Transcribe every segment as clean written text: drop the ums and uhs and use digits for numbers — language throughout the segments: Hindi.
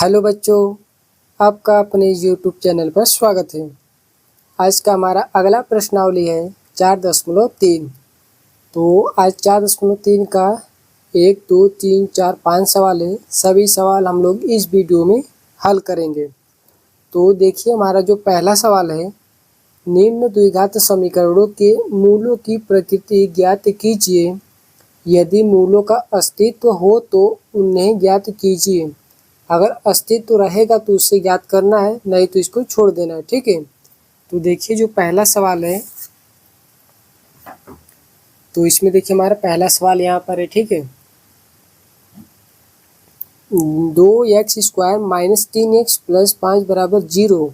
हेलो बच्चों, आपका अपने YouTube चैनल पर स्वागत है। आज का हमारा अगला प्रश्नावली है 4.3। तो आज 4.3 का 1, 2, 3, 4, 5 सवाल है। सभी सवाल हम लोग इस वीडियो में हल करेंगे। तो देखिए, हमारा जो पहला सवाल है, निम्न द्विघात समीकरणों के मूलों की प्रकृति ज्ञात कीजिए। यदि मूलों का अस्तित्व हो तो उन्हें ज्ञात कीजिए। अगर अस्तित्व रहेगा तो उससे ज्ञात करना है, नहीं तो इसको छोड़ देना है। ठीक है, तो देखिए जो पहला सवाल है, तो इसमें देखिए हमारा पहला सवाल यहाँ पर है। ठीक है, 2x² - 3x + 5 = 0।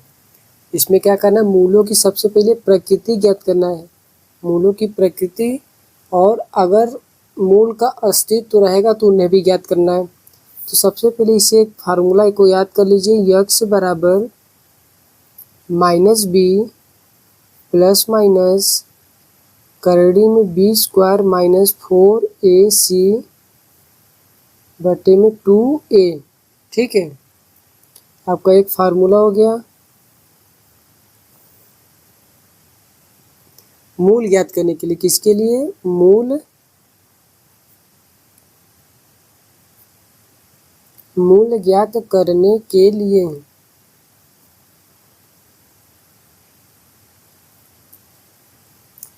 इसमें क्या करना है, मूलों की सबसे पहले प्रकृति ज्ञात करना है। मूलों की प्रकृति, और अगर मूल का अस्तित्व रहेगा तो उन्हें भी ज्ञात करना है। तो सबसे पहले इसे एक फार्मूला को याद कर लीजिए, x = -b ± करड़ी में b² - 4ac बटे में 2a। ठीक है, आपका एक फार्मूला हो गया। मूल ज्ञात करने के लिए, किसके लिए? मूल ज्ञात करने के लिए।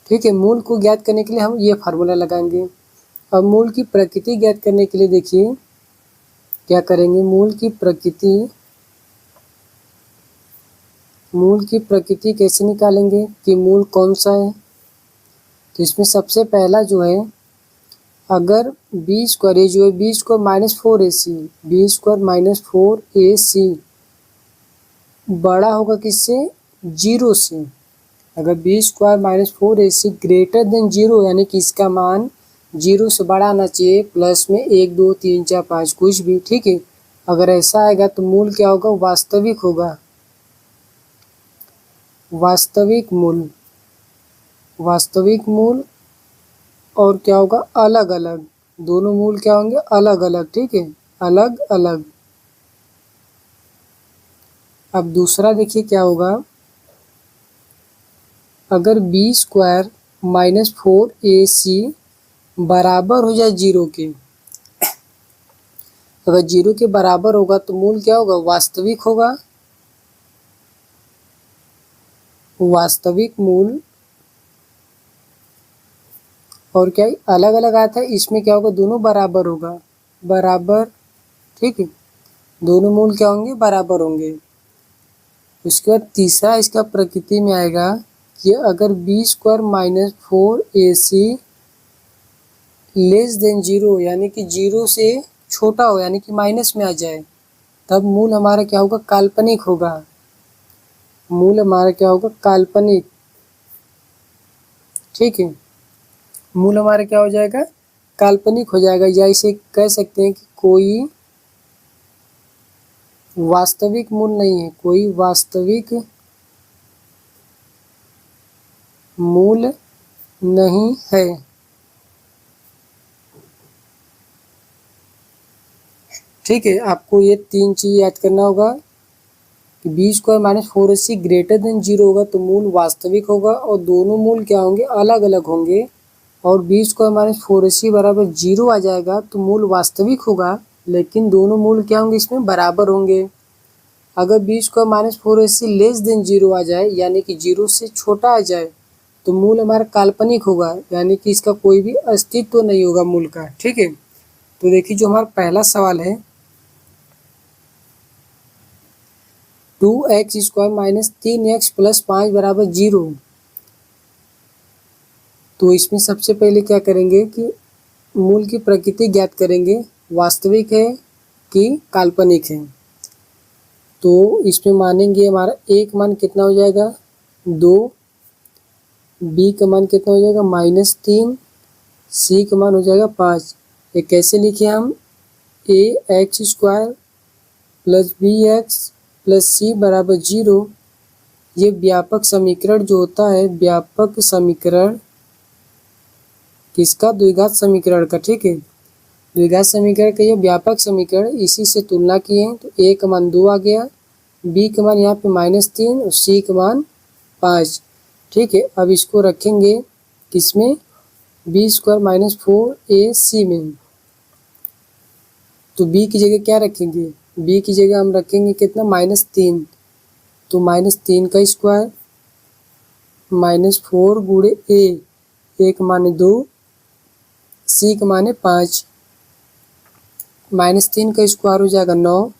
ठीक है, मूल को ज्ञात करने के लिए हम ये फार्मूला लगाएंगे। अब मूल की प्रकृति ज्ञात करने के लिए देखिए क्या करेंगे। मूल की प्रकृति कैसे निकालेंगे कि मूल कौन सा है। तो इसमें सबसे पहला जो है, अगर b² जो है b² - 4ac, b² - 4ac बड़ा होगा किससे? 0 से। अगर b² - 4ac ग्रेटर देन 0 यानी कि इसका मान 0 से बड़ा आना चाहिए, प्लस में 1, 2, 3, 4, 5 कुछ भी। ठीक है, अगर ऐसा आएगा तो मूल क्या होगा? वास्तविक होगा। वास्तविक मूल और क्या होगा? अलग अलग। दोनों मूल क्या होंगे? अलग अलग। ठीक है, अलग अलग। अब दूसरा देखिए क्या होगा, अगर b² - 4ac बराबर हो जाए 0 के। अगर 0 के बराबर होगा तो मूल क्या होगा? वास्तविक होगा। वास्तविक मूल और क्या अलग अलग आता है, इसमें क्या होगा? दोनों बराबर होगा। बराबर। ठीक है, दोनों मूल क्या होंगे? बराबर होंगे। उसके बाद तीसरा इसका प्रकृति में आएगा कि अगर b² - 4ac लेस देन 0 यानी कि 0 से छोटा हो, यानी कि माइनस में आ जाए, तब मूल हमारा क्या होगा? काल्पनिक होगा। मूल हमारा क्या होगा? काल्पनिक। ठीक है, मूल हमारा क्या हो जाएगा? काल्पनिक हो जाएगा। या इसे कह सकते हैं कि कोई वास्तविक मूल नहीं है, कोई वास्तविक मूल नहीं है। ठीक है, आपको ये 3 चीज याद करना होगा कि b² - 4ac ग्रेटर देन 0 होगा तो मूल वास्तविक होगा, और दोनों मूल क्या होंगे? अलग अलग होंगे। और b² - 4ac बराबर 0 आ जाएगा तो मूल वास्तविक होगा, लेकिन दोनों मूल क्या होंगे? इसमें बराबर होंगे। अगर b² - 4ac लेस देन 0 आ जाए, यानी कि 0 से छोटा आ जाए, तो मूल हमारा काल्पनिक होगा, यानी कि इसका कोई भी अस्तित्व नहीं होगा मूल का। ठीक है, तो देखिए जो हमारा पहला सवाल है, 2x² - 3x + 5 = 0। तो इसमें सबसे पहले क्या करेंगे कि मूल की प्रकृति ज्ञात करेंगे, वास्तविक है कि काल्पनिक है। तो इसमें मानेंगे हमारा a का मान कितना हो जाएगा? 2, b का मान कितना हो जाएगा? -3, c का मान हो जाएगा 5। ये कैसे लिखे हम? ax² + bx + c = 0। ये व्यापक समीकरण जो होता है, व्यापक समीकरण किसका? द्विघात समीकरण का। ठीक है, द्विघात समीकरण का ये व्यापक समीकरण, इसी से तुलना किए हैं तो a का मान 2 आ गया, b का मान यहाँ पे -3 और c का मान 5। ठीक है, अब इसको रखेंगे किसमें, b² - 4ac में। तो b की जगह क्या रखेंगे, b की जगह हम रखेंगे कितना, -3। तो -3 का स्क्वायर -4 गुणे a का मान 2, c का मान 5। -3 का स्क्वायर हो जाएगा 9,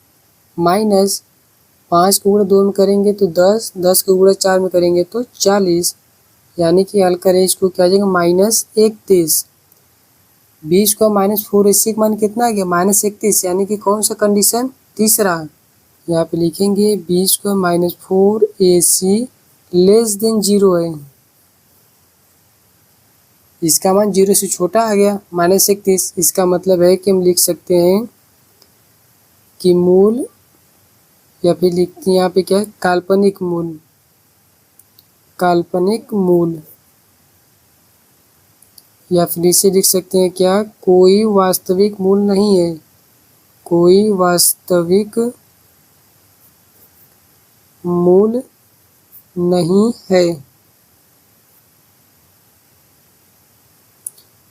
-5 को गुणा 2 में करेंगे तो 10, 10 को गुणा 4 में करेंगे तो 40, यानी कि हल करें इसको क्या आ जाएगा -31। 20 का -4ac का मान कितना आ गया, -31, यानी कि कौन सा कंडीशन, तीसरा। यहाँ पे लिखेंगे 20 का -4ac लेस देन 0 है, इसका मान 0 से छोटा आ गया -31। इसका मतलब है कि हम लिख सकते हैं कि मूल, या फिर लिखते हैं यहाँ पे क्या है, काल्पनिक मूल, काल्पनिक मूल, या फिर इसे लिख सकते हैं क्या, कोई वास्तविक मूल नहीं है, कोई वास्तविक मूल नहीं है।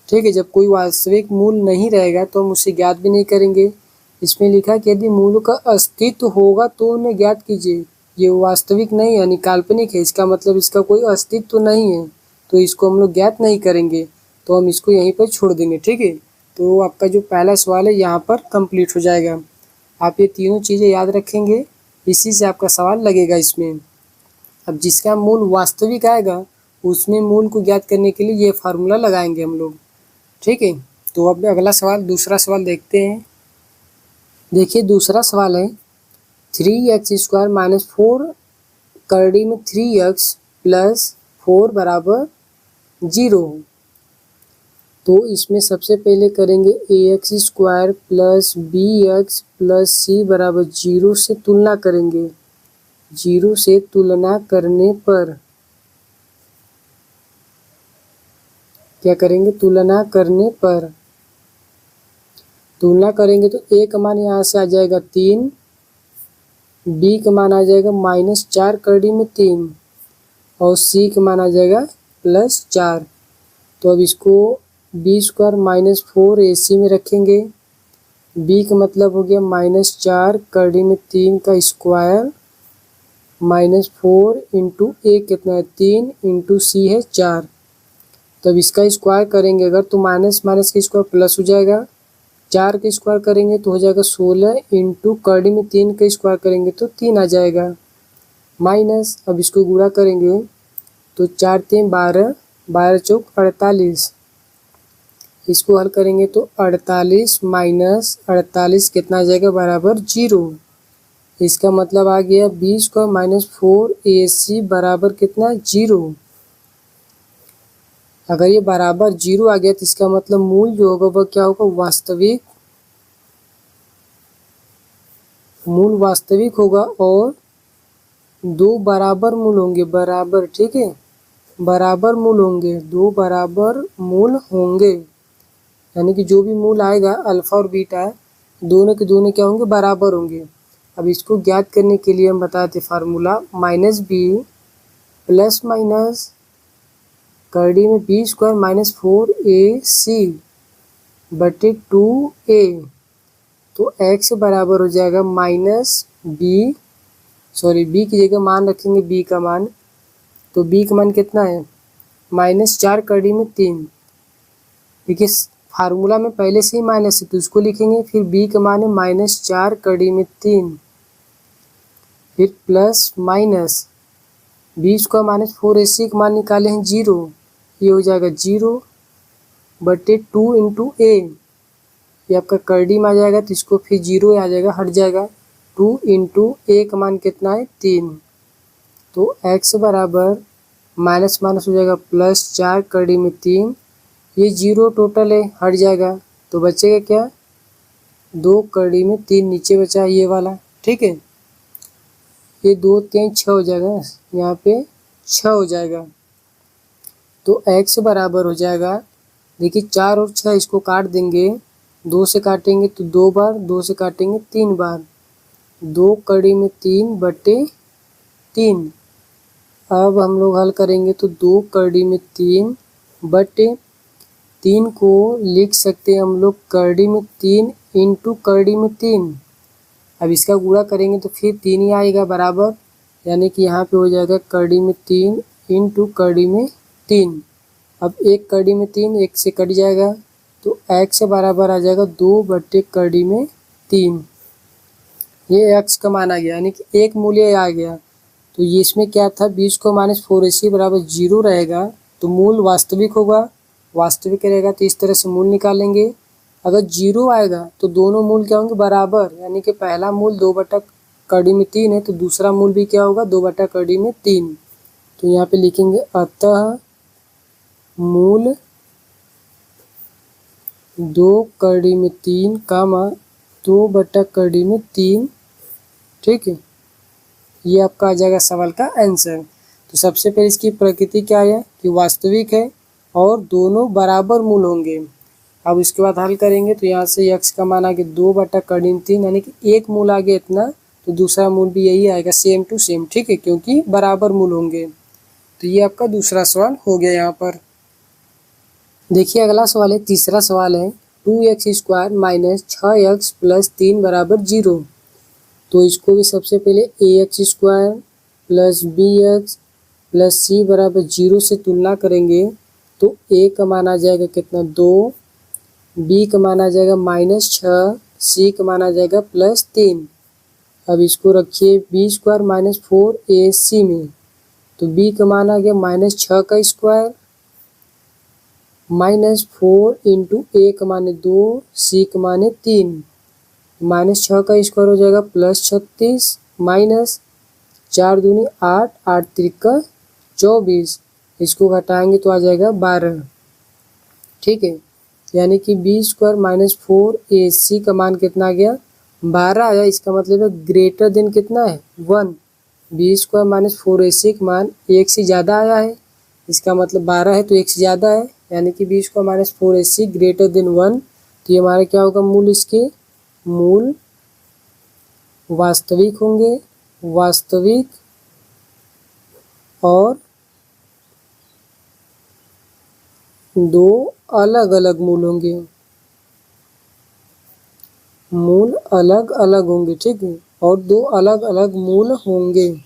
ठीक है, जब कोई वास्तविक मूल नहीं रहेगा तो हम उसे ज्ञात भी नहीं करेंगे। इसमें लिखा कि यदि मूल का अस्तित्व होगा तो उन्हें ज्ञात कीजिए। ये वास्तविक नहीं है, यानी काल्पनिक है, इसका मतलब इसका कोई अस्तित्व नहीं है, तो इसको हम लोग ज्ञात नहीं करेंगे, तो हम इसको यहीं पर छोड़ देंगे। ठीक है, तो आपका जो पहला सवाल है यहाँ पर कंप्लीट हो जाएगा। आप ये तीनों चीज़ें याद रखेंगे, इसी से आपका सवाल लगेगा इसमें। अब जिसका मूल वास्तविक आएगा उसमें मूल को ज्ञात करने के लिए ये फार्मूला लगाएंगे हम लोग। ठीक है, तो अब अगला सवाल, दूसरा सवाल देखते हैं। देखिए दूसरा सवाल है 3x² - 4 करड़ी में 3x + 4 = 0। तो इसमें सबसे पहले करेंगे ax² + bx + c = 0 से तुलना करेंगे। 0 से तुलना करने पर क्या करेंगे, तुलना करने पर तुलना करेंगे तो a का मान यहाँ से आ जाएगा 3, b का मान आ जाएगा -4 करड़ी में 3 और c का मान आ जाएगा +4। तो अब इसको b² - 4ac में रखेंगे। b का मतलब हो गया -4 करड़ी में 3 का स्क्वायर -4 इंटू a कितना है 3 इंटू c है 4। तब इसका स्क्वायर करेंगे अगर तो माइनस माइनस का स्क्वायर प्लस हो जाएगा, 4 का स्क्वायर करेंगे तो हो जाएगा 16 इंटू करड़ी में 3 का स्क्वायर करेंगे तो 3 आ जाएगा माइनस। अब इसको गुणा करेंगे तो 4 × 3 = 12, 12 × 4 = 48। इसको हल करेंगे तो 48 माइनस 48 कितना आ जाएगा, बराबर 0। इसका मतलब आ गया b² - 4ac बराबर कितना, 0। अगर ये बराबर 0 आ गया तो इसका मतलब मूल जो होगा वह क्या होगा, वास्तविक, मूल वास्तविक होगा और दो बराबर मूल होंगे, बराबर। ठीक है, बराबर मूल होंगे, दो बराबर मूल होंगे, यानी कि जो भी मूल आएगा अल्फा और बीटा दोनों के दोनों क्या होंगे, बराबर होंगे। अब इसको ज्ञात करने के लिए हम बताते फार्मूला -b ± करड़ी में b² - 4ac बटे 2a। तो x बराबर हो जाएगा b की जगह मान रखेंगे b का मान, तो b का मान कितना है, -4 करड़ी में 3। देखिए फार्मूला में पहले से ही माइनस है तो उसको लिखेंगे, फिर b का मान है -4 करड़ी में 3, फिर प्लस माइनस b² - 4ac का मान निकाले हैं 0, ये हो जाएगा 0 बटे 2 इंटू a। ये आपका करड़ी में आ जाएगा तो इसको फिर 0 आ जाएगा, हट जाएगा। 2 इंटू a का मान कितना है, 3। तो x बराबर माइनस माइनस हो जाएगा +4 करड़ी में 3, ये 0 टोटल है, हट जाएगा तो बचेगा क्या, 2 करड़ी में 3 नीचे बचा ये वाला। ठीक है, ये 2 3 6 हो जाएगा, यहाँ पे 6 हो जाएगा। तो x बराबर हो जाएगा, देखिए 4 और 6 इसको काट देंगे 2 से काटेंगे तो 2 बार, 2 से काटेंगे 3 बार, 2 कड़ी में 3/3। अब हम लोग हल करेंगे तो 2 कड़ी में 3/3 को लिख सकते हैं हम लोग कड़ी में 3 इंटू कड़ी में 3। अब इसका गुणा करेंगे तो फिर 3 ही आएगा बराबर, यानी कि यहाँ पे हो जाएगा कड़ी में 3 इंटू कड़ी में 3। अब एक कड़ी में 3 एक से कट जाएगा तो x बराबर आ जाएगा 2/कड़ी में 3। ये x का मान आ गया, यानी कि एक मूल्य आ गया। तो ये इसमें क्या था, 20 को -4ac बराबर 0 रहेगा तो मूल वास्तविक होगा। वास्तविक रहेगा तो इस तरह से मूल निकालेंगे। अगर 0 आएगा तो दोनों मूल क्या होंगे, बराबर, यानी कि पहला मूल 2/कड़ी में 3 है तो दूसरा मूल भी क्या होगा, 2/कड़ी में 3। तो यहाँ पे लिखेंगे अतः मूल 2 कड़ी में 3 कामा 2/कड़ी में 3। ठीक है, ये आपका आ जाएगा सवाल का आंसर। तो सबसे पहले इसकी प्रकृति क्या है कि वास्तविक है और दोनों बराबर मूल होंगे। अब इसके बाद हल करेंगे तो यहाँ से x का मान आ गया 2/कड़ी में 3, यानी कि एक मूल आ गया इतना, तो दूसरा मूल भी यही आएगा, सेम टू सेम। ठीक है, क्योंकि बराबर मूल होंगे। तो ये आपका दूसरा सवाल हो गया। यहाँ पर देखिए अगला सवाल है, तीसरा सवाल है 2x² - 6x + 3 = 0। तो इसको भी सबसे पहले ax² + bx + c = 0 से तुलना करेंगे तो a का मान आ जाएगा कितना, 2, b का मान आ जाएगा -6, c का मान आ जाएगा +3। अब इसको रखिए b² - 4ac में, तो b का मान आ गया -6 का स्क्वायर -4 इंटू a का मान 2, c का मान 3। -6 का स्क्वायर हो जाएगा +36 माइनस 4 दूनी 8, 8 त्रिका 24। इसको घटाएंगे तो आ जाएगा 12। ठीक है, यानी कि b² - 4ac का मान कितना आ गया, 12 आया। इसका मतलब है ग्रेटर देन कितना है, 1। b² - 4ac का मान 1 से ज़्यादा आया है, इसका मतलब 12 है तो 1 से ज़्यादा है, यानी कि b² - 4ac ग्रेटर देन 1। तो ये हमारा क्या होगा, मूल इसके मूल वास्तविक होंगे। वास्तविक और दो अलग अलग मूल होंगे, मूल अलग अलग होंगे। ठीक है, और दो अलग अलग मूल होंगे।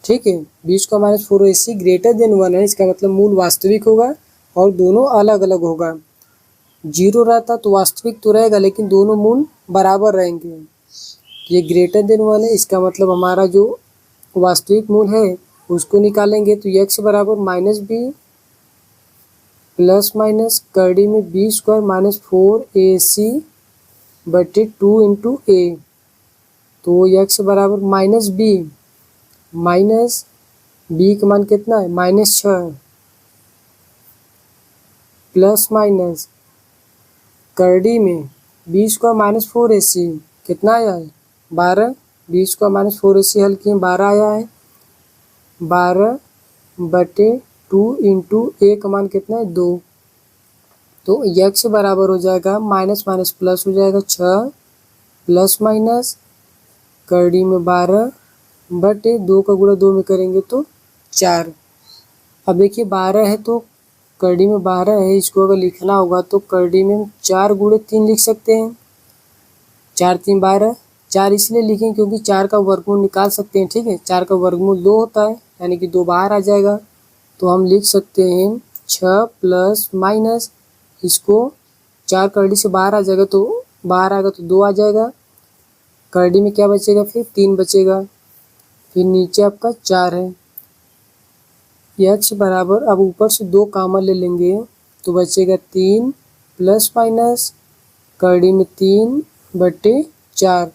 ठीक है, b² - 4ac ग्रेटर देन 1 है, इसका मतलब मूल वास्तविक होगा और दोनों अलग अलग होगा। 0 रहता तो वास्तविक तो रहेगा लेकिन दोनों मूल बराबर रहेंगे। ये ग्रेटर देन 1 है, इसका मतलब हमारा जो वास्तविक मूल है उसको निकालेंगे तो x बराबर -b ± कड़ी में b² - 4ac बटे 2 इंटू a। तो x बराबर -b, माइनस b का मान कितना है, -6 प्लस माइनस कड़ी में b² - 4ac कितना आया है, 12। b² - 4ac हल किए 12 आया है, 12 बटे 2 इंटू a का मान कितना है, 2। तो x बराबर हो जाएगा माइनस माइनस प्लस हो जाएगा 6 प्लस माइनस कड़ी में 12 बटे 2 का गुणा 2 में करेंगे तो 4। अब देखिए 12 है तो कड़ी में 12 है, इसको अगर लिखना होगा तो कड़ी में 4 गुणे 3 लिख सकते हैं। 4 3 12, 4 इसलिए लिखें क्योंकि 4 का वर्गमूल निकाल सकते हैं। ठीक है, 4 का वर्गमूल 2 होता है, यानी कि 2 बाहर आ जाएगा। तो हम लिख सकते हैं 6 प्लस माइनस, इसको 4 कड़ी से बाहर आ जाएगा तो बाहर आएगा तो 2 आ जाएगा। कड़ी में क्या बचेगा, फिर 3 बचेगा, फिर नीचे आपका 4 है। x बराबर, अब ऊपर से 2 कॉमन ले लेंगे तो बचेगा 3 प्लस माइनस कड़ी में 3 बटे 4,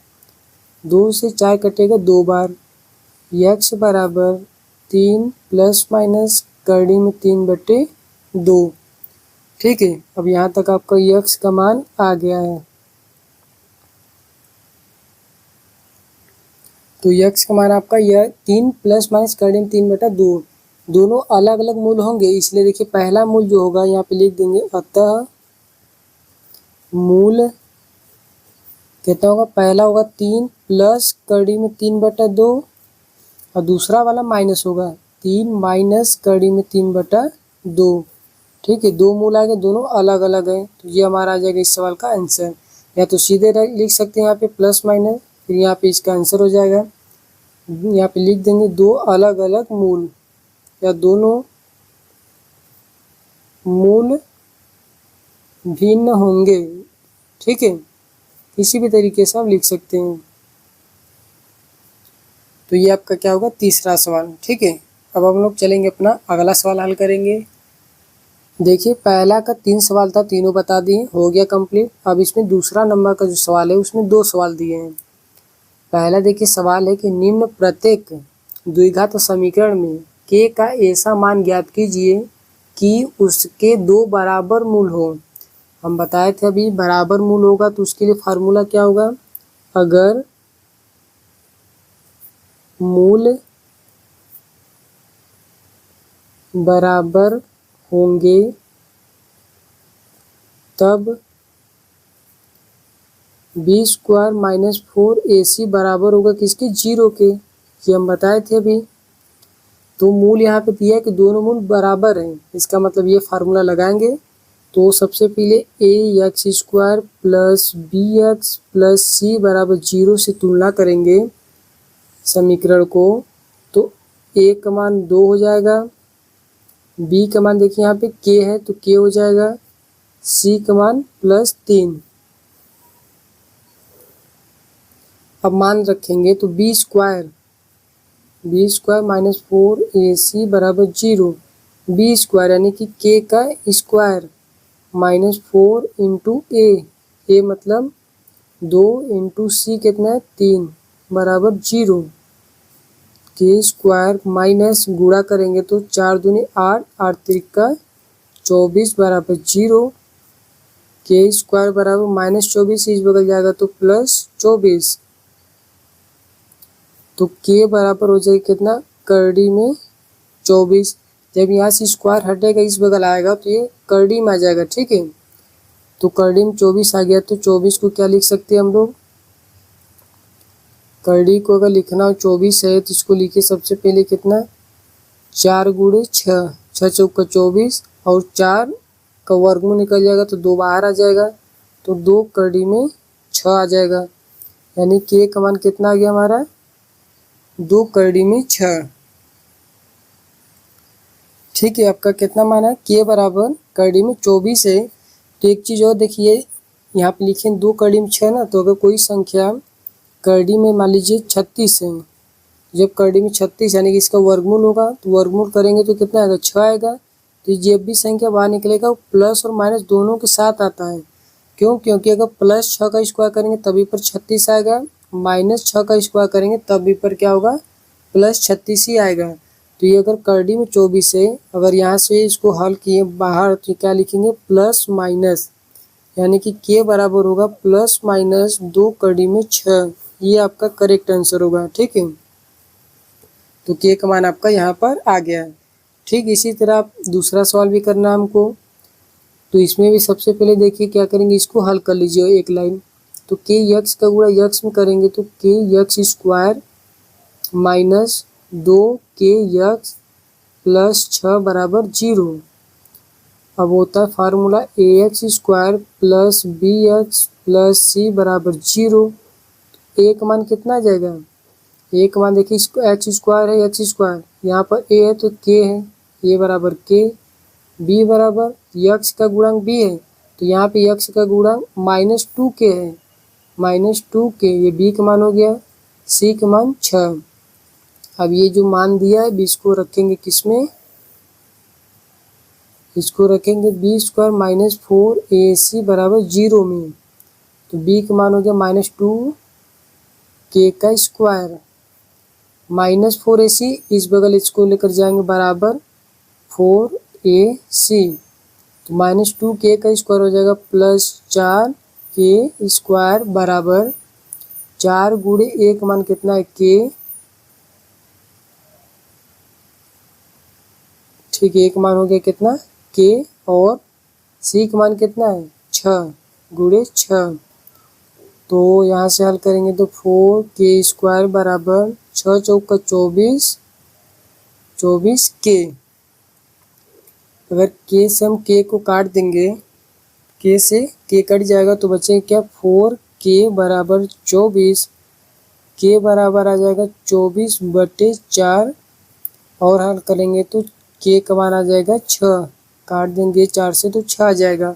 2 से 4 कटेगा 2 बार। x बराबर 3 प्लस माइनस कड़ी में 3 बटे 2। ठीक है, अब यहाँ तक आपका x का मान आ गया है। तो x का मान आपका यह 3 प्लस माइनस कड़ी में 3 बटा 2, दोनों अलग अलग मूल होंगे, इसलिए देखिए पहला मूल जो होगा यहाँ पे लिख देंगे, अतः मूल कितना होगा, पहला होगा 3 प्लस कड़ी में 3/2 और दूसरा वाला माइनस होगा 3 माइनस कड़ी में 3/2। ठीक है, दो मूल आ गए, दोनों अलग अलग हैं, तो ये हमारा आ जाएगा इस सवाल का आंसर। या तो सीधे लिख सकते हैं यहाँ पे प्लस माइनस, फिर यहाँ पे इसका आंसर हो जाएगा। यहाँ पे लिख देंगे दो अलग अलग मूल, या दोनों मूल भिन्न होंगे। ठीक है, किसी भी तरीके से आप लिख सकते हैं। तो ये आपका क्या होगा, तीसरा सवाल। ठीक है, अब हम लोग चलेंगे अपना अगला सवाल हल करेंगे। देखिए पहला का 3 सवाल था, तीनों बता दिए, हो गया कंप्लीट। अब इसमें दूसरा नंबर का जो सवाल है उसमें 2 सवाल दिए हैं। पहला देखिए सवाल है कि निम्न प्रत्येक द्विघात समीकरण में k का ऐसा मान ज्ञात कीजिए कि उसके 2 बराबर मूल हो। हम बताए थे अभी बराबर मूल होगा तो उसके लिए फार्मूला क्या होगा, अगर मूल बराबर होंगे तब b² माइनस 4ac बराबर होगा किसके, 0 के। ये हम बताए थे अभी। तो मूल यहाँ पे दिया है कि दोनों मूल बराबर हैं, इसका मतलब ये फार्मूला लगाएंगे। तो सबसे पहले ax² plus bx plus c बराबर 0 से तुलना करेंगे समीकरण को, तो a का मान 2 हो जाएगा, b का मान देखिए यहाँ पे k है तो k हो जाएगा, c का मान +3। अब मान रखेंगे तो b² माइनस 4ac बराबर 0, b² यानी कि k का स्क्वायर माइनस 4 इंटू a मतलब 2 इंटू c कितना है 3 बराबर 0, k² माइनस गुणा करेंगे तो 4 दूनी 8, 8 त्रिका 24 बराबर 0, k² बराबर -24, इस बगल जाएगा तो +24, तो k बराबर हो जाएगा कितना, करड़ी में 24। जब यहाँ से स्क्वायर हटेगा इस बगल आएगा तो ये करड़ी में आ जाएगा। ठीक है, तो करड़ी में 24 आ गया, तो 24 को क्या लिख सकते हैं हम लोग, करड़ी को अगर लिखना हो 24 है तो इसको लिखिए सबसे पहले कितना, 4 गुणे 6, 6 चौका 24 और 4 का वर्गमूल निकल जाएगा तो 2 बाहर आ जाएगा, तो 2 करड़ी में 6 आ जाएगा, यानी k का मान कितना आ गया हमारा, 2 करड़ी में 6। ठीक है, आपका कितना मान है, k बराबर करड़ी में 24 है। तो एक चीज़ और देखिए, यहाँ पे लिखे 2 करड़ी में 6 ना, तो अगर कोई संख्या करड़ी में मान लीजिए 36 है, जब करड़ी में 36 यानी कि इसका वर्गमूल होगा, तो वर्गमूल करेंगे तो कितना आएगा, 6 आएगा। तो जब भी संख्या बाहर निकलेगा वो प्लस और माइनस दोनों के साथ आता है। क्यों, क्योंकि अगर +6 का स्क्वायर करेंगे तभी पर 36 आएगा, -6 का स्क्वायर करेंगे तभी पर क्या होगा, +36 ही आएगा। तो ये अगर करड़ी में 24 है, अगर यहाँ से इसको हल किए बाहर तो क्या लिखेंगे, प्लस माइनस, यानी कि k बराबर होगा +-2 करड़ी में 6, ये आपका करेक्ट आंसर होगा। ठीक है, तो k का मान आपका यहाँ पर आ गया। ठीक, इसी तरह आप दूसरा सवाल भी करना हमको। तो इसमें भी सबसे पहले देखिए क्या करेंगे, इसको हल कर लीजिए एक लाइन। तो k x का गुणा x में करेंगे तो kx² माइनस 2kx प्लस 6 बराबर 0। अब होता है formula ax² plus bx plus c बराबर 0। a का मान कितना आ जाएगा, a का मान देखिए x² है, x², यहाँ पर a है तो k है, a बराबर k, b बराबर x का गुणांक b है तो यहाँ पे x का गुणांक -2k है, -2k, ये b का मान हो गया, c का मान 6। अब ये जो मान दिया है इसको रखेंगे किसमें, इसको रखेंगे b² माइनस 4ac बराबर 0 में। तो b का मान हो गया -2k का स्क्वायर -4ac, इस बगल इसको लेकर जाएंगे बराबर 4ac, तो -2k का स्क्वायर हो जाएगा +4k² बराबर 4 गुणे a का मान कितना है k, ठीक है, एक मान हो गया कितना के, और सी का मान कितना है 6 गुणे 6। तो यहाँ से हल करेंगे तो 4k² बराबर 6 चौका 24 के। अगर के से हम के को काट देंगे, के से के कट जाएगा तो बचेगा क्या 4k बराबर 24, के बराबर आ जाएगा 24/4, और हल करेंगे तो के का मान आ जाएगा 6, काट देंगे 4 से तो 6 आ जाएगा।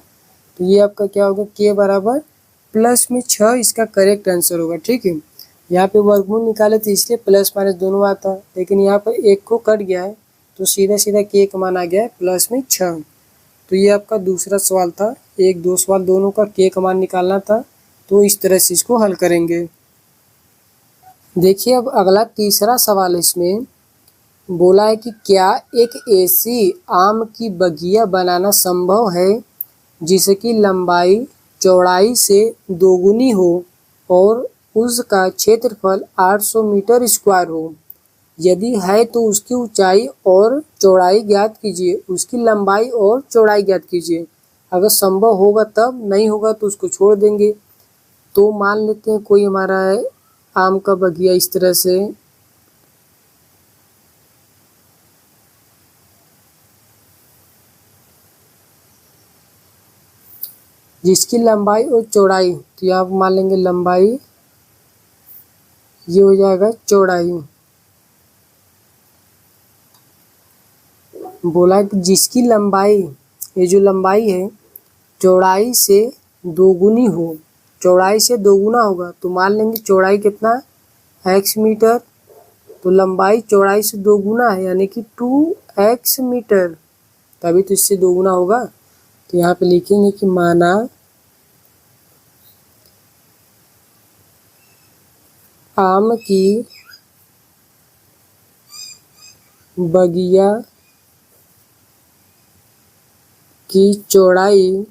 तो ये आपका क्या होगा के बराबर प्लस में 6 इसका करेक्ट आंसर होगा। ठीक है, यहाँ पे वर्गमूल निकाले थे इसलिए प्लस माइनस दोनों आता, लेकिन यहाँ पर एक को कट गया है तो सीधा सीधा के का मान आ गया है प्लस में 6। तो ये आपका दूसरा सवाल था। एक दो सवाल दोनों का के का मान निकालना था, तो इस तरह से इसको हल करेंगे। देखिए अब अगला तीसरा सवाल है, इसमें बोला है कि क्या एक ऐसी आम की बगिया बनाना संभव है जिसकी लंबाई चौड़ाई से दोगुनी हो और उसका क्षेत्रफल 800 मीटर स्क्वायर हो। यदि है तो उसकी ऊंचाई और चौड़ाई ज्ञात कीजिए, उसकी लंबाई और चौड़ाई ज्ञात कीजिए। अगर संभव होगा तब, नहीं होगा तो उसको छोड़ देंगे। तो मान लेते हैं कोई हमारा है आम का बगिया इस तरह से, जिसकी लंबाई और चौड़ाई, तो यहाँ मान लेंगे लंबाई, ये हो जाएगा चौड़ाई। बोला कि जिसकी लंबाई, ये जो लंबाई है चौड़ाई से दोगुनी हो, चौड़ाई से दोगुना होगा तो मान लेंगे चौड़ाई कितना x मीटर, तो लंबाई चौड़ाई से दोगुना है यानी कि 2x मीटर, तभी तो इससे दोगुना होगा। तो यहाँ पे लिखेंगे कि माना आम की बगिया की चौड़ाई,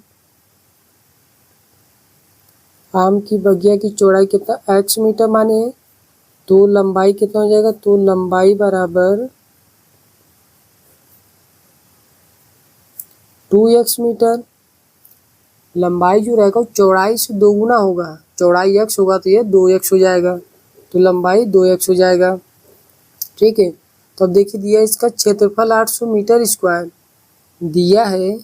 आम की बगिया की चौड़ाई कितना x मीटर माने, तो लंबाई कितना हो जाएगा, तो लंबाई बराबर 2x मीटर। लंबाई जो रहेगा वो चौड़ाई से दोगुना होगा, चौड़ाई x होगा तो ये 2x हो जाएगा, तो लंबाई 2x हो जाएगा। ठीक है, तो अब देखिए दिया इसका क्षेत्रफल 800 मीटर स्क्वायर दिया है,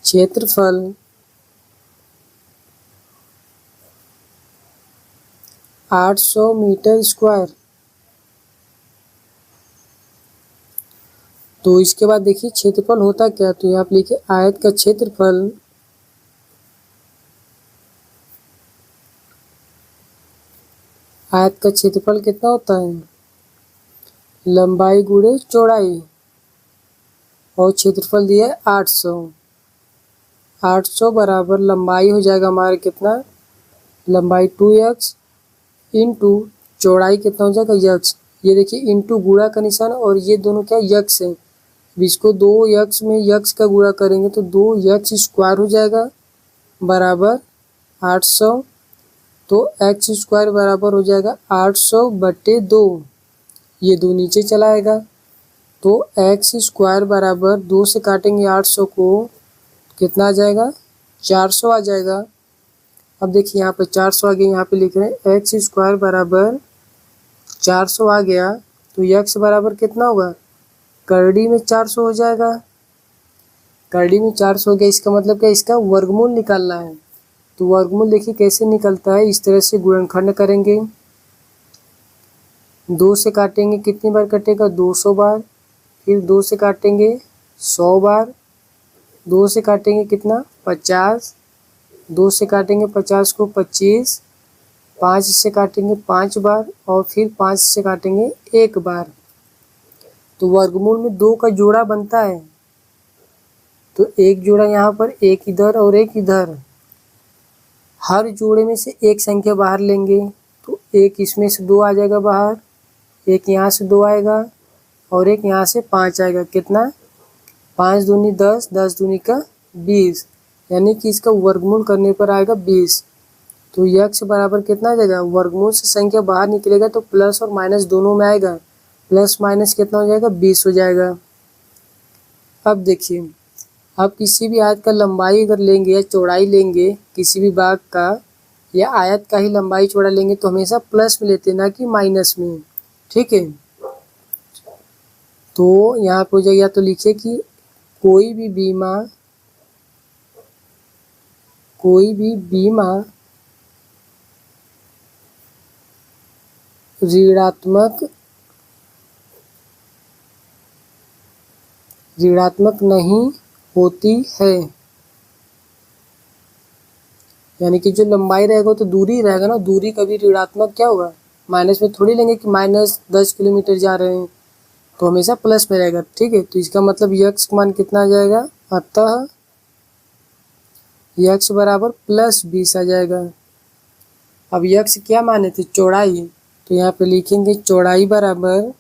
क्षेत्रफल 800 मीटर स्क्वायर। तो इसके बाद देखिए क्षेत्रफल होता क्या, तो यहाँ पे लिखिए आयत का क्षेत्रफल आयत का क्षेत्रफल कितना होता है, लंबाई गुणे चौड़ाई, और क्षेत्रफल दिया है 800। 800 बराबर लंबाई हो जाएगा हमारा कितना, लंबाई 2x इंटू चौड़ाई कितना हो जाएगा यक्स। ये देखिए इंटू गुणा का निशान, और ये दोनों क्या यक्स है, इसको 2x में यक्स का गुणा करेंगे तो 2x स्क्वायर हो जाएगा बराबर 800। तो x स्क्वायर बराबर हो जाएगा 800/2, ये 2 नीचे चला आएगा, तो x स्क्वायर बराबर 2 से काटेंगे 800 को, कितना आ जाएगा 400 आ जाएगा। अब देखिए यहाँ पे 400 आ गया, यहाँ पे लिख रहे हैं x स्क्वायर बराबर 400 आ गया, तो x बराबर कितना होगा, करड़ी में 400 हो जाएगा, करड़ी में 400 हो गया, इसका मतलब क्या, इसका वर्गमूल निकालना है। तो वर्गमूल देखिए कैसे निकलता है, इस तरह से गुणनखंड करेंगे, 2 से काटेंगे कितनी बार कटेगा 200 बार, फिर 2 से काटेंगे 100 बार, 2 से काटेंगे कितना 50, 2 से काटेंगे 50 को 25, 5 से काटेंगे 5 बार, और फिर 5 से काटेंगे 1 बार। तो वर्गमूल में 2 का जोड़ा बनता है, तो एक जोड़ा यहाँ पर, एक इधर और एक इधर, हर जोड़े में से एक संख्या बाहर लेंगे, तो एक इसमें से 2 आ जाएगा बाहर, एक यहाँ से 2 आएगा, और एक यहाँ से 5 आएगा, कितना 5 दूनी 10, 10 दूनी का 20, यानी कि इसका वर्गमूल करने पर आएगा 20। तो यक्स बराबर कितना आ जाएगा, वर्गमूल से संख्या बाहर निकलेगा तो प्लस और माइनस दोनों में आएगा, प्लस माइनस कितना हो जाएगा, 20 हो जाएगा। अब देखिए, आप किसी भी आयत का लंबाई अगर लेंगे या चौड़ाई लेंगे, किसी भी भाग का या आयत का ही लंबाई चौड़ा लेंगे तो हमेशा प्लस में लेते हैं, ना कि माइनस में। ठीक है, तो यहाँ पे हो जाएगा, तो लिखिए कि कोई भी बीमा ऋणात्मक नहीं होती है। यानी कि जो लंबाई रहेगा तो दूरी रहेगा ना, दूरी कभी ऋणात्मक क्या होगा, माइनस में थोड़ी लेंगे कि माइनस 10 किलोमीटर जा रहे हैं, तो हमेशा प्लस में रहेगा। ठीक है, तो इसका मतलब यक्स का मान कितना आ जाएगा, अतः यक्स बराबर +20 आ जाएगा। अब यक्स क्या माने थे, चौड़ाई, तो यहाँ पे लिखेंगे चौड़ाई बराबर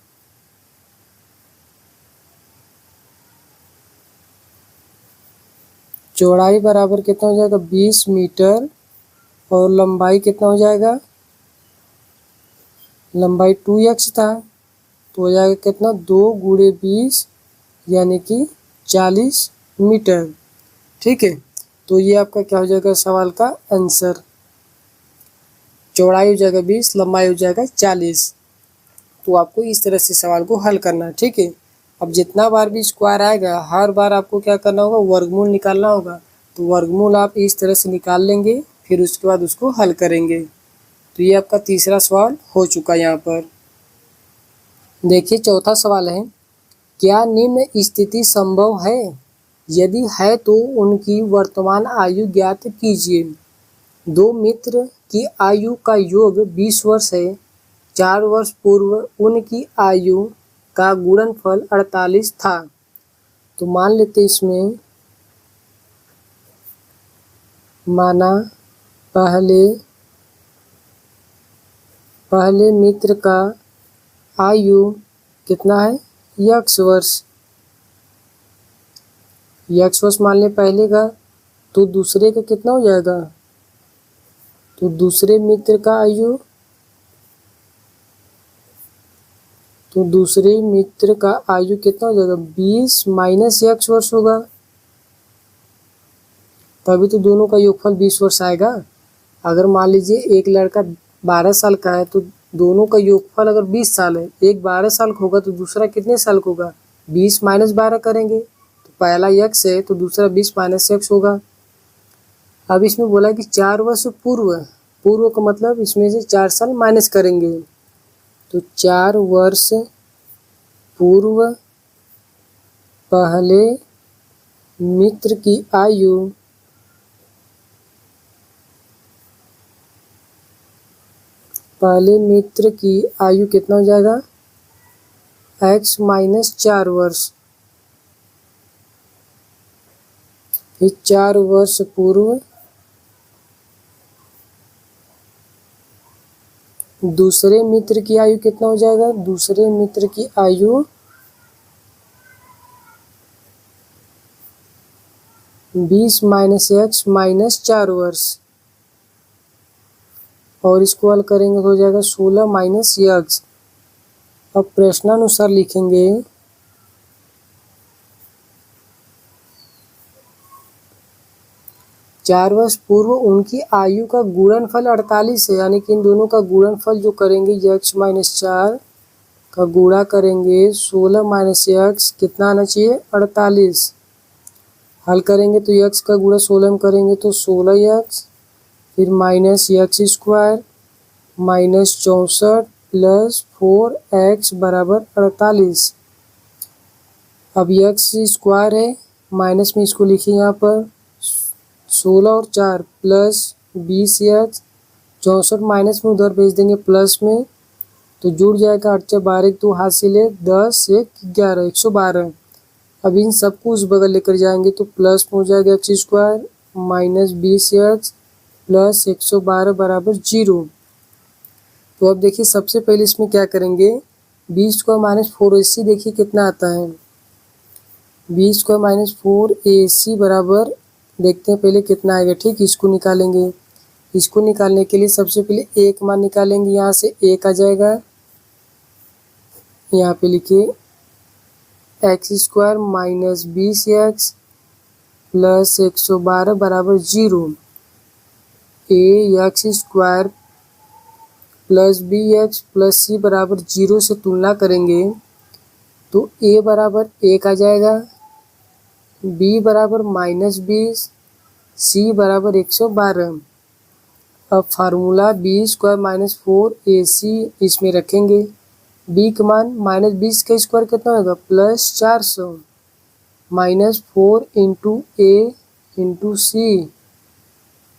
कितना हो जाएगा, 20 मीटर, और लंबाई कितना हो जाएगा, लंबाई 2x था, तो हो जाएगा कितना, 2 × 20 यानी कि 40 मीटर। ठीक है, तो ये आपका क्या हो जाएगा, सवाल का आंसर। चौड़ाई हो जाएगा 20, लंबाई हो जाएगा 40। तो आपको इस तरह से सवाल को हल करना है। ठीक है, अब जितना बार भी स्क्वायर आएगा हर बार आपको क्या करना होगा, वर्गमूल निकालना होगा। तो वर्गमूल आप इस तरह से निकाल लेंगे, फिर उसके बाद उसको हल करेंगे। तो ये आपका तीसरा सवाल हो चुका। यहाँ पर देखिए चौथा सवाल है, क्या निम्न स्थिति संभव है, यदि है तो उनकी वर्तमान आयु ज्ञात कीजिए। 2 मित्र की आयु का योग 20 वर्ष है। 4 वर्ष पूर्व उनकी आयु का गुणनफल 48 था। तो मान लेते इसमें, माना पहले मित्र का आयु कितना है, x वर्ष, x वर्ष मान ले पहले का, तो दूसरे का कितना हो जाएगा, तो दूसरे मित्र का आयु, कितना हो जाएगा, 20 - x वर्ष होगा, तभी तो दोनों का योगफल 20 वर्ष आएगा। अगर मान लीजिए एक लड़का 12 साल का है, तो दोनों का योगफल अगर 20 साल है, एक 12 साल का होगा तो दूसरा कितने साल का होगा, 20 - 12 करेंगे, तो पहला x है तो दूसरा 20 - x होगा। अब इसमें बोला कि 4 वर्ष पूर्व का मतलब इसमें से 4 साल माइनस करेंगे, तो 4 वर्ष पूर्व पहले मित्र की आयु कितना हो जाएगा, x - 4 वर्ष। फिर 4 वर्ष पूर्व दूसरे मित्र की आयु कितना हो जाएगा, दूसरे मित्र की आयु 20 - x - 4 वर्ष, और इसको हल करेंगे तो हो जाएगा 16 - x। अब प्रश्नानुसार लिखेंगे, चार वर्ष पूर्व उनकी आयु का गुणनफल 48 है, यानी कि इन दोनों का गुणनफल जो करेंगे, x - 4 का गुणा करेंगे 16 - x, कितना आना चाहिए, 48। हल करेंगे तो x का गुणा 16 में करेंगे तो 16x, फिर -x² -64 + 4x बराबर 48। अब x² है, माइनस में इसको लिखिए यहाँ पर 16 और 4 + 20x, 64 माइनस में उधर भेज देंगे प्लस में, तो जुड़ जाएगा 8 × 12 तो हासिल है 10 1 11 112। अब इन सबको उस बगल लेकर जाएंगे तो प्लस में हो जाएगा x² -20x + 112 बराबर 0। तो अब देखिए सबसे पहले इसमें क्या करेंगे, 20² - 4ac देखिए कितना आता है, 20² - 4ac बराबर, देखते हैं पहले कितना आएगा। ठीक, इसको निकालेंगे, इसको निकालने के लिए सबसे पहले ए का मान निकालेंगे। यहाँ से ए आ जाएगा, यहाँ पे लिखिए x square minus 20x plus 112 बराबर 0। A x square plus b x plus c बराबर 0 से तुलना करेंगे तो ए बराबर 1 आ जाएगा, बी बराबर -20, सी बराबर 112। अब formula B square minus 4ac इसमें रखेंगे। बी का मान -20 का स्क्वायर कितना होगा +400 -4 इंटू ए इंटू सी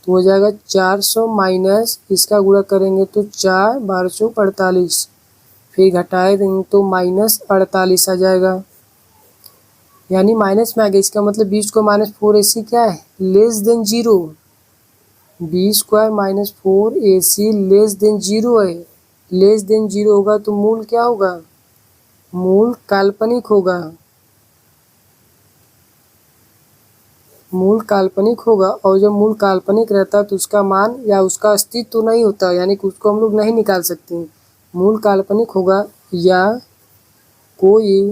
तो हो जाएगा 400 माइनस इसका गुणा करेंगे तो 4 12 48, फिर घटाए देंगे तो -48 आ जाएगा, यानी माइनस में आ गया। इसका मतलब 20 को -4ac क्या है less than 0। B square minus 4ac less than 0 है। लेस देन 0 होगा तो मूल क्या होगा, मूल काल्पनिक होगा। मूल काल्पनिक होगा और जब मूल काल्पनिक रहता है तो उसका मान या उसका अस्तित्व तो नहीं होता, यानी कि उसको हम लोग नहीं निकाल सकते। मूल काल्पनिक होगा या कोई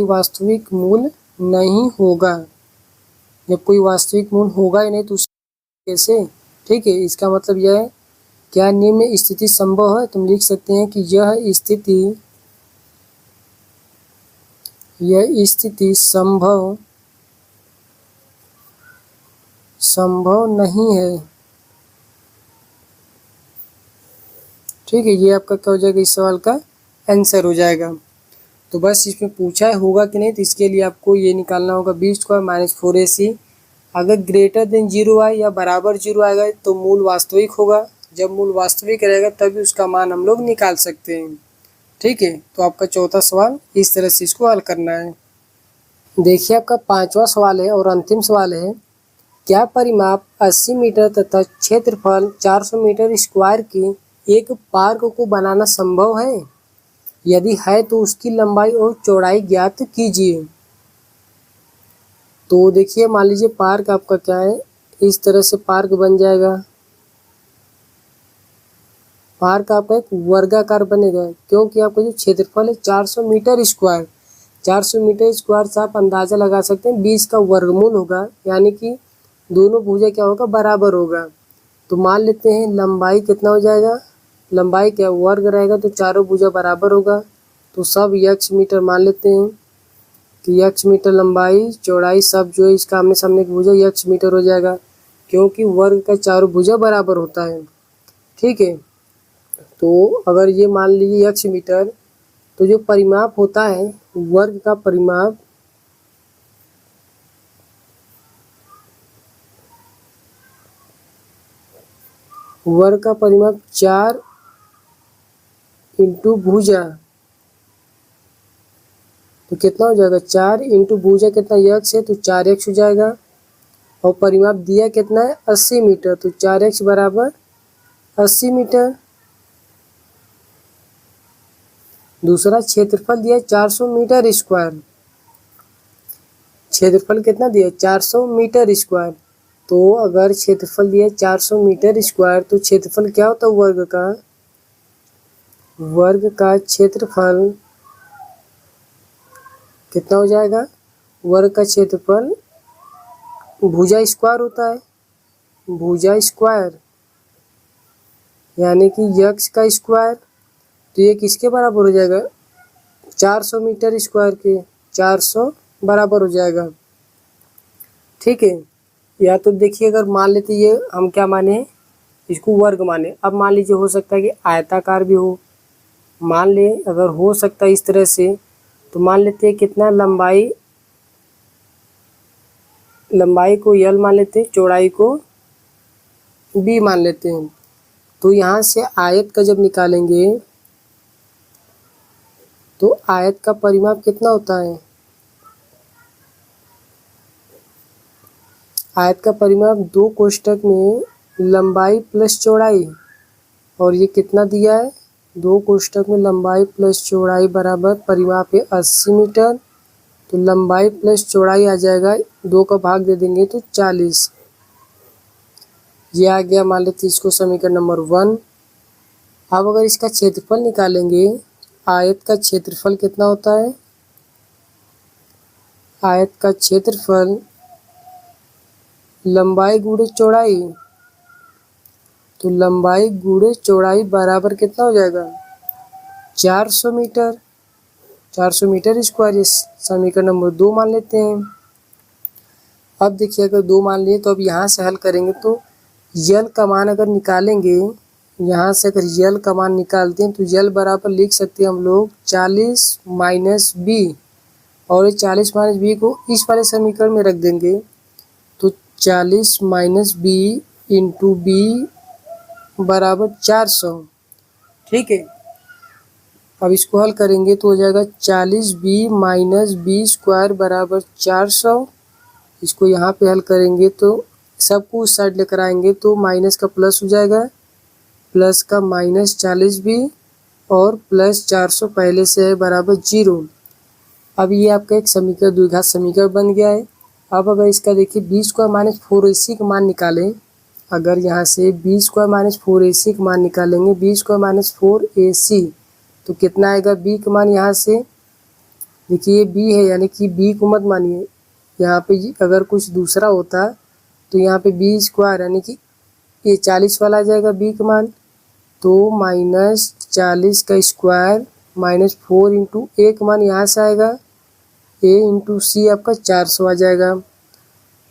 वास्तविक मूल नहीं होगा। जब कोई वास्तविक मूल होगा ही नहीं तो कैसे, ठीक है। इसका मतलब यह है क्या निम्न स्थिति संभव है, तुम लिख सकते हैं कि यह स्थिति संभव नहीं है, ठीक है। ये आपका क्या हो जाएगा, इस सवाल का आंसर हो जाएगा। तो बस इसमें पूछा है होगा कि नहीं, तो इसके लिए आपको ये निकालना होगा बी स्क्वायर माइनस 4ac अगर ग्रेटर देन 0 आए या बराबर 0 आएगा तो मूल वास्तविक होगा। जब मूल वास्तविक रहेगा तभी उसका मान हम लोग निकाल सकते हैं, ठीक है। तो आपका चौथा सवाल इस तरह से इसको हल करना है। देखिए आपका पांचवा सवाल है और अंतिम सवाल है, क्या परिमाप 80 मीटर तथा क्षेत्रफल 400 मीटर स्क्वायर के एक पार्क को बनाना संभव है? यदि है तो उसकी लंबाई और चौड़ाई ज्ञात कीजिए। तो देखिए मान लीजिए पार्क आपका क्या है, इस तरह से पार्क बन जाएगा। पार्क आपका एक वर्गाकार बनेगा क्योंकि आपका जो क्षेत्रफल है 400 मीटर स्क्वायर, 400 मीटर स्क्वायर से आप अंदाजा लगा सकते हैं 20 का वर्गमूल होगा, यानी कि दोनों भुजा क्या होगा बराबर होगा। तो मान लेते हैं लंबाई कितना हो जाएगा, लंबाई क्या वर्ग रहेगा तो चारों भुजा बराबर होगा, तो सब x मीटर मान लेते हैं कि x मीटर लंबाई चौड़ाई सब जो है इसका आमने सामने की भुजा x मीटर हो जाएगा क्योंकि वर्ग का चारों भुजा बराबर होता है, ठीक है। तो अगर ये मान लीजिए x मीटर, तो जो परिमाप होता है वर्ग का परिमाप वर्ग का परिमाप 4 इंटू भुजा, तो कितना हो जाएगा 4 इंटू भुजा कितना x है तो 4x हो जाएगा, और परिमाप दिया कितना है 80 मीटर, तो 4x बराबर 80 मीटर। दूसरा क्षेत्रफल दिया 400 मीटर स्क्वायर, क्षेत्रफल कितना दिया 400 मीटर स्क्वायर, तो अगर क्षेत्रफल दिया 400 मीटर स्क्वायर तो क्षेत्रफल क्या होता है वर्ग का क्षेत्रफल कितना हो जाएगा, वर्ग का क्षेत्रफल भुजा स्क्वायर होता है, भुजा स्क्वायर यानी कि x का स्क्वायर, तो ये किसके बराबर हो जाएगा 400 मीटर स्क्वायर के, 400 बराबर हो जाएगा, ठीक है। या तो देखिए अगर मान लेते ये हम क्या माने इसको वर्ग माने, अब मान लीजिए हो सकता है कि आयताकार भी हो, मान ले अगर हो सकता है इस तरह से, तो मान लेते हैं कितना लंबाई को L मान लेते हैं, चौड़ाई को B मान लेते हैं। तो यहाँ से आयत का जब निकालेंगे तो आयत का परिमाप कितना होता है, आयत का परिमाप 2 कोष्ठक में लंबाई प्लस चौड़ाई, और ये कितना दिया है 2 कोष्ठक में लंबाई प्लस चौड़ाई बराबर परिमाप है 80 मीटर, तो लंबाई प्लस चौड़ाई आ जाएगा, 2 का भाग दे देंगे तो 40। ये आ गया, मान लेते इसको समीकरण नंबर 1। अब अगर इसका क्षेत्रफल निकालेंगे, आयत का क्षेत्रफल कितना होता है? आयत का क्षेत्रफल लंबाई गुणे चौड़ाई, तो लंबाई गुणे चौड़ाई बराबर कितना हो जाएगा? 400 मीटर। 400 metre square. इस समीकरण नंबर 2 मान लेते हैं। अब देखिए, अगर 2 मान लिए तो अब यहाँ से हल करेंगे तो यल का मान अगर निकालेंगे, यहाँ से अगर यल का मान निकालते हैं तो यल बराबर लिख सकते हैं हम लोग 40 माइनस बी, और ये 40 माइनस बी को इस वाले समीकरण में रख देंगे तो 40 माइनस बी इंटू बी बराबर 400। ठीक है, अब इसको हल करेंगे तो हो जाएगा 40b माइनस बी स्क्वायर बराबर 400। इसको यहाँ पे हल करेंगे तो सबको उस साइड लेकर आएंगे तो माइनस का प्लस हो जाएगा, प्लस का माइनस 40b और प्लस 400 पहले से है बराबर 0। अब ये आपका एक समीकरण, द्विघात समीकरण बन गया है। अब अगर इसका देखिए बी स्क्वायर माइनस 4ac का मान निकालें, अगर यहाँ से बी स्क्वायर माइनस 4ac का मान निकालेंगे, बी स्क्वायर माइनस 4ac तो कितना आएगा? बी का मान यहाँ से देखिए, ये बी है यानी कि बी को मत मानिए, यहाँ पे अगर कुछ दूसरा होता तो यहाँ पे बी स्क्वायर यानी कि ये 40 वाला आ जाएगा बी का मान, तो माइनस 40 का स्क्वायर माइनस 4 इंटू ए का मान यहाँ से आएगा, ए इंटू सी आपका 400 आ जाएगा।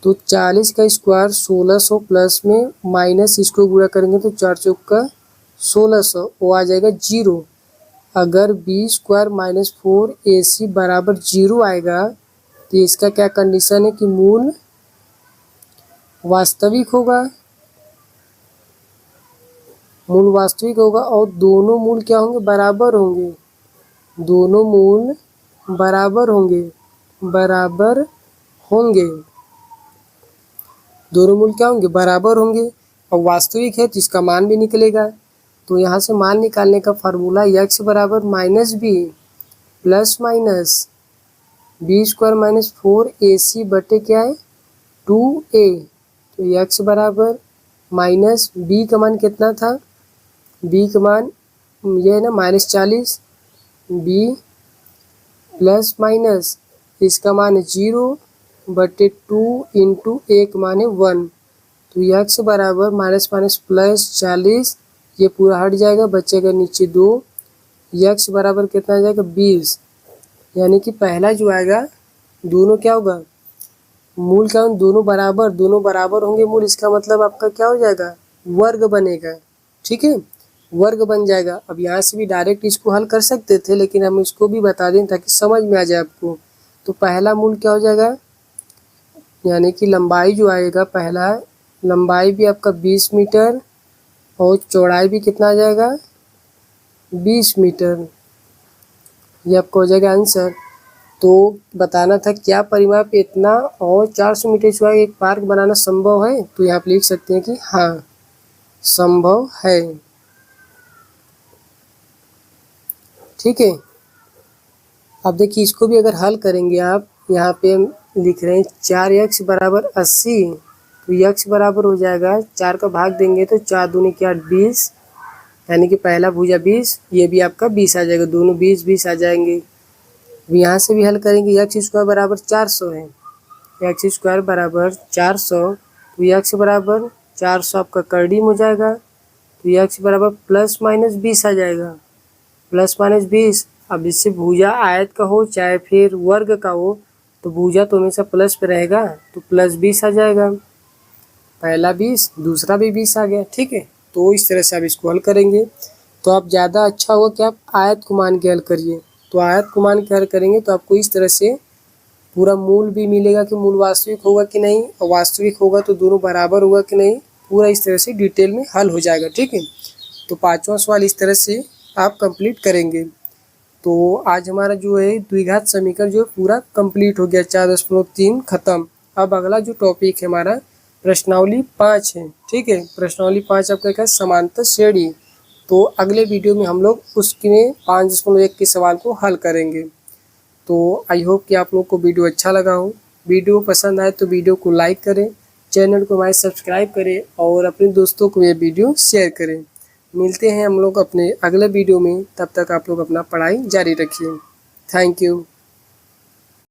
तो 40 का स्क्वायर 1600 प्लस में माइनस इसको गुणा करेंगे तो 4 चौक का 1600, वो आ जाएगा 0। अगर बी स्क्वायर माइनस 4ac बराबर 0 आएगा तो इसका क्या कंडीशन है कि मूल वास्तविक होगा, मूल वास्तविक होगा और दोनों मूल क्या होंगे? बराबर होंगे। दोनों मूल बराबर होंगे, बराबर होंगे। दोनों मूल क्या होंगे? बराबर होंगे और वास्तविक है तो इसका मान भी निकलेगा। तो यहाँ से मान निकालने का फार्मूला x बराबर minus B plus minus B square minus 4ac बटे क्या है? 2a। तो x बराबर माइनस बी का मान कितना था? बी का मान ये है ना माइनस 40, बी प्लस माइनस इसका मान है 0 बटे 2 इंटू ए का मान है 1। तो x बराबर माइनस माइनस प्लस 40, ये पूरा हट जाएगा, बचेगा नीचे 2। x बराबर कितना आ जाएगा? 20। यानी कि पहला जो आएगा, दोनों क्या होगा? मूल क्या होंगे? दोनों बराबर होंगे मूल। इसका मतलब आपका क्या हो जाएगा? वर्ग बनेगा। ठीक है, वर्ग बन जाएगा। अब यहाँ से भी डायरेक्ट इसको हल कर सकते थे, लेकिन हम इसको भी बता दें ताकि समझ में आ जाए आपको। तो पहला मूल क्या हो जाएगा? यानी कि लंबाई जो आएगा, पहला लंबाई भी आपका 20 मीटर और चौड़ाई भी कितना आ जाएगा? 20 मीटर। ये आपको हो जाएगा आंसर। तो बताना था क्या परिमाप इतना और 400 मीटर चौड़ाई एक पार्क बनाना संभव है? तो यहाँ आप लिख सकते हैं कि हाँ, संभव है। ठीक है, अब देखिए इसको भी अगर हल करेंगे आप, यहाँ पे हम लिख रहे हैं 4x बराबर 80, तो x बराबर हो जाएगा 4 का भाग देंगे तो 4 दूनी क्या 20, यानी कि पहला भुजा 20, ये भी आपका 20 आ जाएगा, दोनों 20 आ जाएंगे। अब यहाँ से भी हल करेंगे, x स्क्वायर बराबर 400 है, x स्क्वायर बराबर 400, तो x बराबर 400 आपका कर्डिम हो जाएगा, तो x बराबर प्लस माइनस 20 आ जाएगा, प्लस माइनस 20। अब इससे भुजा आयत का हो चाहे फिर वर्ग का हो, तो भुजा तो हमेशा प्लस पे रहेगा, तो प्लस 20 आ जाएगा। पहला 20, दूसरा भी 20 आ गया। ठीक है, तो इस तरह से आप इसको हल करेंगे तो आप ज़्यादा अच्छा होगा कि आप आयत को मान के हल करिए। तो आयत को मान के हल करेंगे तो आपको इस तरह से पूरा मूल भी मिलेगा कि मूल वास्तविक होगा कि नहीं, और वास्तविक होगा तो दोनों बराबर होगा कि नहीं, पूरा इस तरह से डिटेल में हल हो जाएगा। ठीक है, तो 5वां सवाल इस तरह से आप कंप्लीट करेंगे। तो आज हमारा जो है द्विघात समीकरण जो पूरा कंप्लीट हो गया, 4.3 खत्म। अब अगला जो टॉपिक है हमारा प्रश्नावली 5 है। ठीक है, प्रश्नावली 5 आपका क्या है? समांतर श्रेणी। तो अगले वीडियो में हम लोग उसके 5.1 के सवाल को हल करेंगे। तो आई होप कि आप लोग को वीडियो अच्छा लगा हो। वीडियो पसंद आए तो वीडियो को लाइक करें, चैनल को हमारे सब्सक्राइब करें और अपने दोस्तों को ये वीडियो शेयर करें। मिलते हैं हम लोग अपने अगले वीडियो में, तब तक आप लोग अपना पढ़ाई जारी रखिए। Thank you.